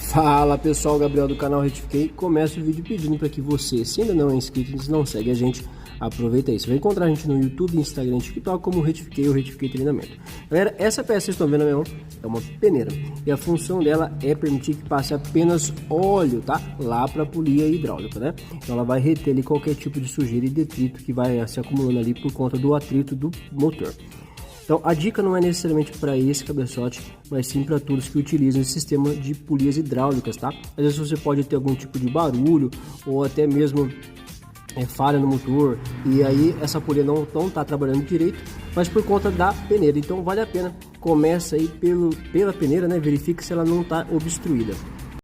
Fala pessoal, Gabriel do canal Retifiquei. Começo o vídeo pedindo para que você, se ainda não é inscrito e não segue a gente, aproveita aí. Você vai encontrar a gente no YouTube, Instagram e TikTok como Retifiquei ou Retifiquei Treinamento. Galera, essa peça que vocês estão vendo na minha mão é uma peneira e a função dela é permitir que passe apenas óleo, tá? Lá para a polia hidráulica, né? Então ela vai reter ali qualquer tipo de sujeira e detrito que vai se acumulando ali por conta do atrito do motor. Então a dica não é necessariamente para esse cabeçote, mas sim para todos que utilizam esse sistema de polias hidráulicas, tá? Às vezes você pode ter algum tipo de barulho ou até mesmo falha no motor e aí essa polia não está trabalhando direito, mas por conta da peneira. Então vale a pena, começa aí pela peneira, né? Verifique se ela não está obstruída.